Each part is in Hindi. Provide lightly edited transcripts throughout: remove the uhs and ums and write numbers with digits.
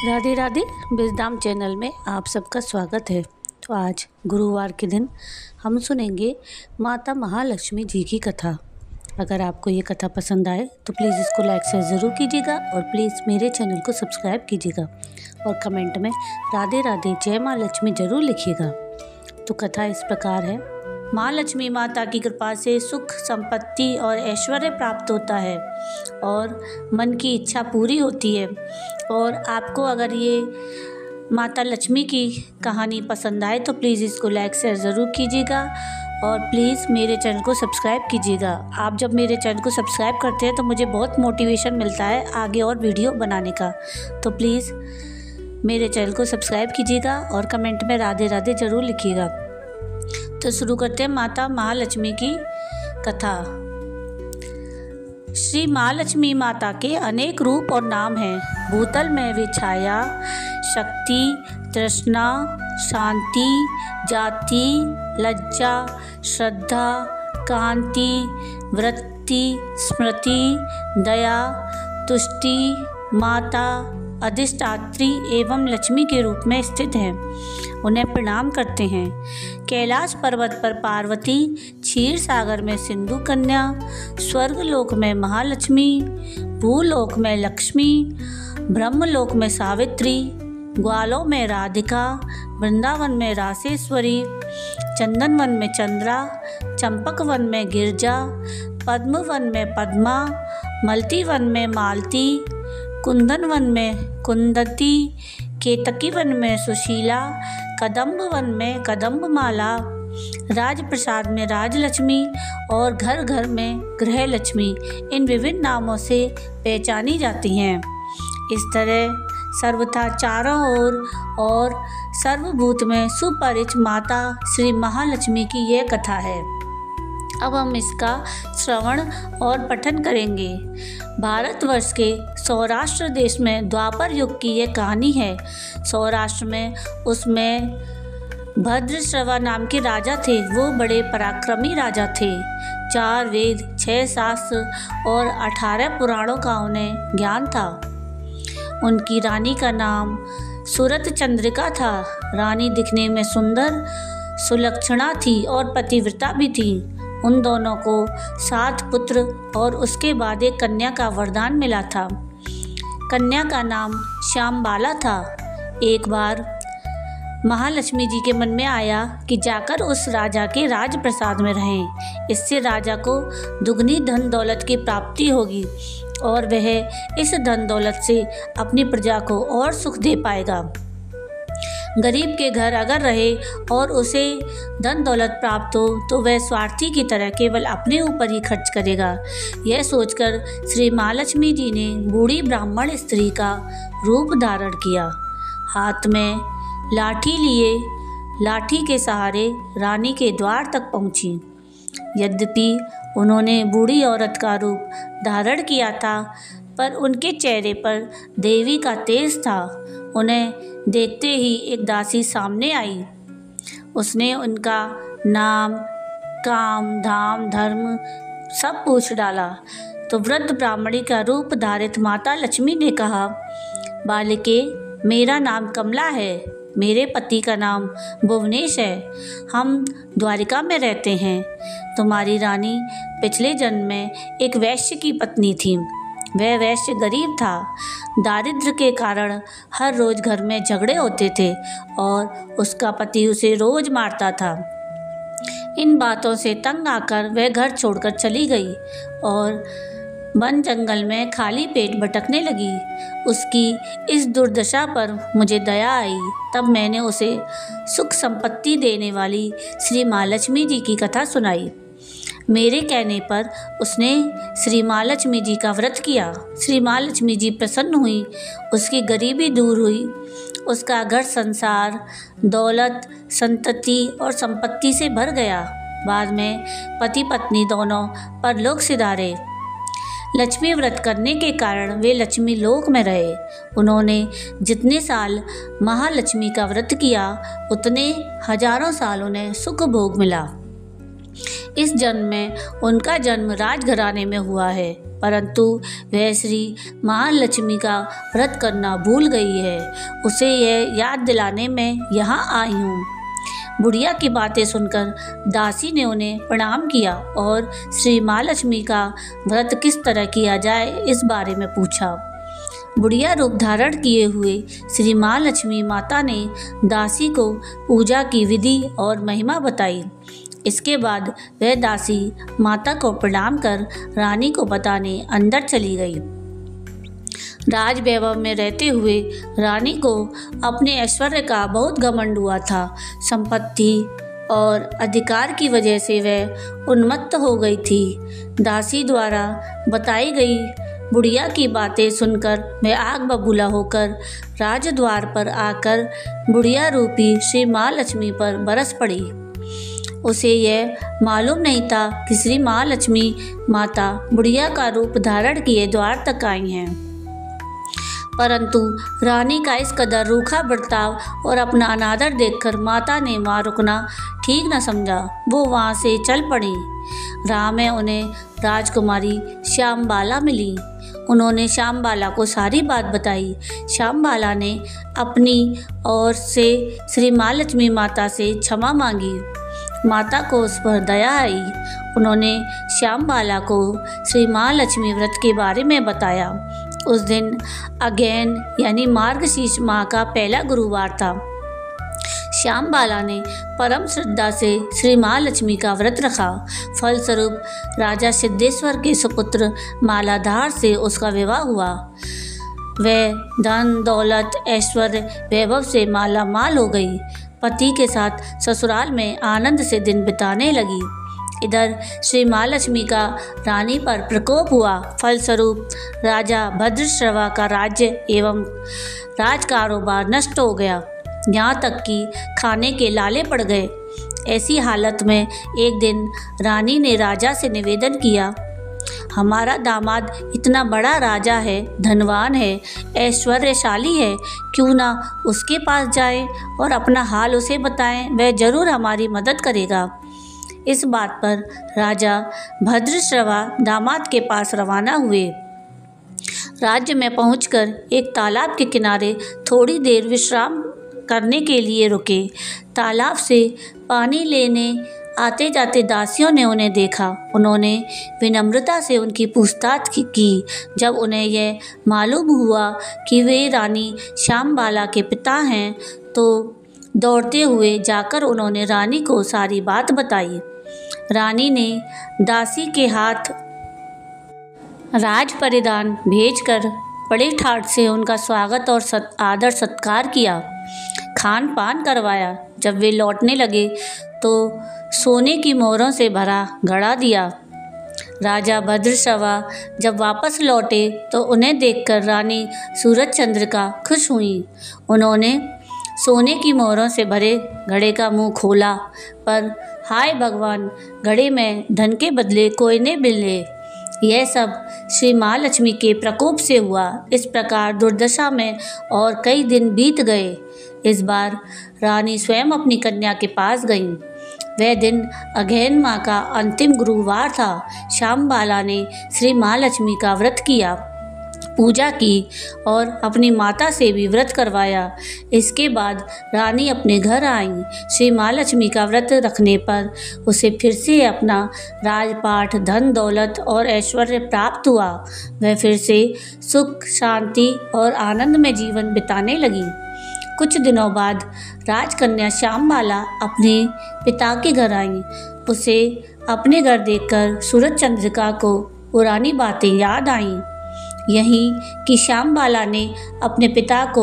राधे राधे विजडम चैनल में आप सबका स्वागत है। तो आज गुरुवार के दिन हम सुनेंगे माता महालक्ष्मी जी की कथा। अगर आपको ये कथा पसंद आए तो प्लीज़ इसको लाइक शेयर ज़रूर कीजिएगा और प्लीज़ मेरे चैनल को सब्सक्राइब कीजिएगा और कमेंट में राधे राधे जय माँ लक्ष्मी ज़रूर लिखिएगा। तो कथा इस प्रकार है। माँ लक्ष्मी माता की कृपा से सुख संपत्ति और ऐश्वर्य प्राप्त होता है और मन की इच्छा पूरी होती है। और आपको अगर ये माता लक्ष्मी की कहानी पसंद आए तो प्लीज़ इसको लाइक शेयर ज़रूर कीजिएगा और प्लीज़ मेरे चैनल को सब्सक्राइब कीजिएगा। आप जब मेरे चैनल को सब्सक्राइब करते हैं तो मुझे बहुत मोटिवेशन मिलता है आगे और वीडियो बनाने का। तो प्लीज़ मेरे चैनल को सब्सक्राइब कीजिएगा और कमेंट में राधे राधे ज़रूर लिखिएगा। तो शुरू करते हैं माता महालक्ष्मी की कथा। श्री महालक्ष्मी माता के अनेक रूप और नाम हैं। भूतल में वे छाया, शक्ति, तृष्णा, शांति, जाति, लज्जा, श्रद्धा, कांति, वृत्ति, स्मृति, दया, तुष्टि, माता, अधिष्ठात्री एवं लक्ष्मी के रूप में स्थित हैं। उन्हें प्रणाम करते हैं। कैलाश पर्वत पर पार्वती, क्षीर सागर में सिंधु कन्या, स्वर्गलोक में महालक्ष्मी, भूलोक में लक्ष्मी, ब्रह्मलोक में सावित्री, ग्वालों में राधिका, वृंदावन में रासेश्वरी, चंदनवन में चंद्रा, चंपकवन में गिरजा, पद्मवन में पद्मा, मलतीवन में मालती, कुंदनवन में कुंदती, केतकीवन में सुशीला, कदम्बवन में कदम्बमाला, राजप्रसाद में राजलक्ष्मी और घर घर में गृहलक्ष्मी इन विभिन्न नामों से पहचानी जाती हैं। इस तरह सर्वथा चारों ओर और सर्वभूत में सुपरिचित माता श्री महालक्ष्मी की यह कथा है। अब हम इसका श्रवण और पठन करेंगे। भारतवर्ष के सौराष्ट्र देश में द्वापर युग की यह कहानी है। सौराष्ट्र में उसमें भद्रश्रवा नाम के राजा थे। वो बड़े पराक्रमी राजा थे। 4 वेद, 6 शास्त्र और 18 पुराणों का उन्हें ज्ञान था। उनकी रानी का नाम सूरत चंद्रिका था। रानी दिखने में सुंदर सुलक्षणा थी और पतिव्रता भी थी। उन दोनों को 7 पुत्र और उसके बाद एक कन्या का वरदान मिला था। कन्या का नाम श्यामबाला था। एक बार महालक्ष्मी जी के मन में आया कि जाकर उस राजा के राजप्रसाद में रहें। इससे राजा को दुगनी धन दौलत की प्राप्ति होगी और वह इस धन दौलत से अपनी प्रजा को और सुख दे पाएगा। गरीब के घर अगर रहे और उसे धन दौलत प्राप्त हो तो वह स्वार्थी की तरह केवल अपने ऊपर ही खर्च करेगा। यह सोचकर श्री महालक्ष्मी जी ने बूढ़ी ब्राह्मण स्त्री का रूप धारण किया। हाथ में लाठी लिए लाठी के सहारे रानी के द्वार तक पहुंची। यद्यपि उन्होंने बूढ़ी औरत का रूप धारण किया था पर उनके चेहरे पर देवी का तेज था। उन्हें देखते ही एक दासी सामने आई। उसने उनका नाम, काम, धाम, धर्म सब पूछ डाला तो वृद्ध ब्राह्मणी का रूप धारित माता लक्ष्मी ने कहा, बालिके, मेरा नाम कमला है। मेरे पति का नाम भुवनेश है। हम द्वारिका में रहते हैं। तुम्हारी रानी पिछले जन्म में एक वैश्य की पत्नी थी। वह वैश्य गरीब था। दारिद्र्य के कारण हर रोज़ घर में झगड़े होते थे और उसका पति उसे रोज़ मारता था। इन बातों से तंग आकर वह घर छोड़कर चली गई और वन जंगल में खाली पेट भटकने लगी। उसकी इस दुर्दशा पर मुझे दया आई। तब मैंने उसे सुख संपत्ति देने वाली श्री महालक्ष्मी जी की कथा सुनाई। मेरे कहने पर उसने श्री महालक्ष्मी जी का व्रत किया। श्री महालक्ष्मी जी प्रसन्न हुई। उसकी गरीबी दूर हुई। उसका घर संसार, दौलत, संतति और संपत्ति से भर गया। बाद में पति पत्नी दोनों परलोक सिधारे। लक्ष्मी व्रत करने के कारण वे लक्ष्मी लोक में रहे। उन्होंने जितने साल महालक्ष्मी का व्रत किया उतने हजारों साल उन्हें सुख भोग मिला। इस जन्म में उनका जन्म राजघराने में हुआ है, परंतु वह श्री महालक्ष्मी का व्रत करना भूल गई है। उसे यह याद दिलाने में यहाँ आई हूँ। बुढ़िया की बातें सुनकर दासी ने उन्हें प्रणाम किया और श्री महालक्ष्मी का व्रत किस तरह किया जाए इस बारे में पूछा। बुढ़िया रूप धारण किए हुए श्री महालक्ष्मी माता ने दासी को पूजा की विधि और महिमा बताई। इसके बाद वह दासी माता को प्रणाम कर रानी को बताने अंदर चली गई। राज वैभव में रहते हुए रानी को अपने ऐश्वर्य का बहुत घमंड हुआ था। संपत्ति और अधिकार की वजह से वह उन्मत्त हो गई थी। दासी द्वारा बताई गई बुढ़िया की बातें सुनकर वह आग बबूला होकर राजद्वार पर आकर बुढ़िया रूपी श्री महालक्ष्मी पर बरस पड़ी। उसे यह मालूम नहीं था कि श्री महालक्ष्मी माता बुढ़िया का रूप धारण किए द्वार तक आई हैं, परंतु रानी का इस कदर रूखा बर्ताव और अपना अनादर देखकर माता ने वहाँ रुकना ठीक न समझा। वो वहाँ से चल पड़ी। राह में उन्हें राजकुमारी श्यामबाला मिली। उन्होंने श्यामबाला को सारी बात बताई। श्यामबाला ने अपनी ओर से श्री महालक्ष्मी माता से क्षमा मांगी। माता को उस पर दया आई। उन्होंने श्यामबाला को श्री महालक्ष्मी व्रत के बारे में बताया। उस दिन अगेन यानी मार्गशीर्ष माह का पहला गुरुवार था। श्यामबाला ने परम श्रद्धा से श्री महालक्ष्मी का व्रत रखा। फलस्वरूप राजा सिद्धेश्वर के सुपुत्र मालाधार से उसका विवाह हुआ। वह धन दौलत ऐश्वर्य वैभव से माला माल हो गई। पति के साथ ससुराल में आनंद से दिन बिताने लगी। इधर श्री महालक्ष्मी का रानी पर प्रकोप हुआ। फलस्वरूप राजा भद्रश्रवा का राज्य एवं राज कारोबार नष्ट हो गया, यहाँ तक कि खाने के लाले पड़ गए। ऐसी हालत में एक दिन रानी ने राजा से निवेदन किया, हमारा दामाद इतना बड़ा राजा है, धनवान है, ऐश्वर्यशाली है, क्यों ना उसके पास जाएं और अपना हाल उसे बताएं, वह जरूर हमारी मदद करेगा। इस बात पर राजा भद्रश्रवा दामाद के पास रवाना हुए। राज्य में पहुंचकर एक तालाब के किनारे थोड़ी देर विश्राम करने के लिए रुके। तालाब से पानी लेने आते जाते दासियों ने उन्हें देखा। उन्होंने विनम्रता से उनकी पूछताछ की। जब उन्हें यह मालूम हुआ कि वे रानी श्यामबाला के पिता हैं, तो दौड़ते हुए जाकर उन्होंने रानी को सारी बात बताई। रानी ने दासी के हाथ राज परिधान भेजकर बड़े ठाठ से उनका स्वागत और आदर सत्कार किया, खान पान करवाया। जब वे लौटने लगे तो सोने की मोहरों से भरा घड़ा दिया। राजा भद्रश्रवा जब वापस लौटे तो उन्हें देखकर रानी सूरज चंद्रिका खुश हुई। उन्होंने सोने की मोहरों से भरे घड़े का मुंह खोला, पर हाय भगवान, घड़े में धन के बदले कोयने मिले। यह सब श्री महालक्ष्मी के प्रकोप से हुआ। इस प्रकार दुर्दशा में और कई दिन बीत गए। इस बार रानी स्वयं अपनी कन्या के पास गई। वह दिन अगहन माह का अंतिम गुरुवार था। श्यामबाला ने श्री महालक्ष्मी का व्रत किया, पूजा की और अपनी माता से भी व्रत करवाया। इसके बाद रानी अपने घर आई। श्री महालक्ष्मी का व्रत रखने पर उसे फिर से अपना राजपाट, धन दौलत और ऐश्वर्य प्राप्त हुआ। वह फिर से सुख, शांति और आनंद में जीवन बिताने लगी। कुछ दिनों बाद राजकन्या श्यामबाला अपने पिता के घर आई। उसे अपने घर देखकर सूरज चंद्रिका को पुरानी बातें याद आईं। यहीं कि श्यामबाला ने अपने पिता को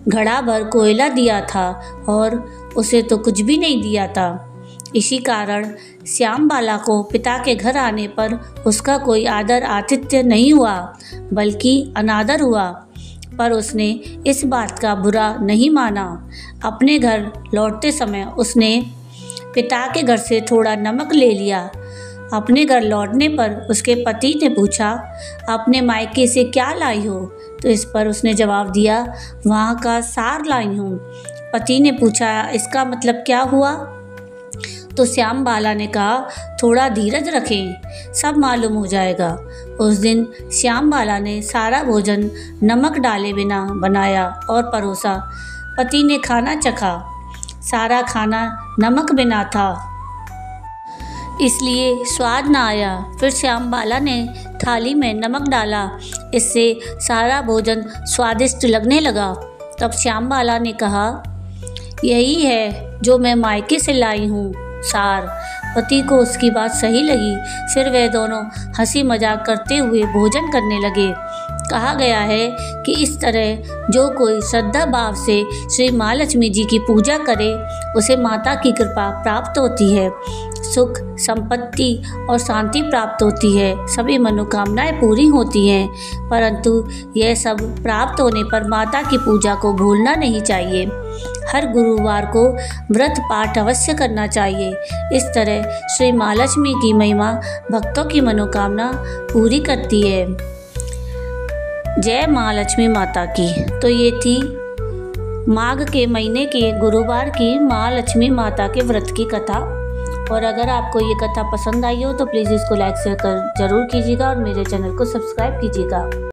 घड़ा भर कोयला दिया था और उसे तो कुछ भी नहीं दिया था। इसी कारण श्यामबाला को पिता के घर आने पर उसका कोई आदर आतिथ्य नहीं हुआ, बल्कि अनादर हुआ। पर उसने इस बात का बुरा नहीं माना। अपने घर लौटते समय उसने पिता के घर से थोड़ा नमक ले लिया। अपने घर लौटने पर उसके पति ने पूछा, अपने मायके से क्या लाई हो? तो इस पर उसने जवाब दिया, वहाँ का सार लाई हूँ। पति ने पूछा, इसका मतलब क्या हुआ? तो श्याम बाला ने कहा, थोड़ा धीरज रखें, सब मालूम हो जाएगा। उस दिन श्याम बाला ने सारा भोजन नमक डाले बिना बनाया और परोसा। पति ने खाना चखा, सारा खाना नमक बिना था, इसलिए स्वाद न आया। फिर श्याम बाला ने थाली में नमक डाला, इससे सारा भोजन स्वादिष्ट लगने लगा। तब श्याम बाला ने कहा, यही है जो मैं मायके से लाई हूँ सार। पति को उसकी बात सही लगी। फिर वे दोनों हंसी मजाक करते हुए भोजन करने लगे। कहा गया है कि इस तरह जो कोई श्रद्धा भाव से श्री महालक्ष्मी जी की पूजा करे उसे माता की कृपा प्राप्त होती है, सुख संपत्ति और शांति प्राप्त होती है, सभी मनोकामनाएं पूरी होती हैं। परंतु यह सब प्राप्त होने पर माता की पूजा को भूलना नहीं चाहिए। हर गुरुवार को व्रत पाठ अवश्य करना चाहिए। इस तरह श्री महालक्ष्मी की महिमा भक्तों की मनोकामना पूरी करती है। जय महालक्ष्मी माता की। तो ये थी माघ के महीने के गुरुवार की महालक्ष्मी माता के व्रत की कथा। और अगर आपको ये कथा पसंद आई हो तो प्लीज़ इसको लाइक शेयर कर ज़रूर कीजिएगा और मेरे चैनल को सब्सक्राइब कीजिएगा।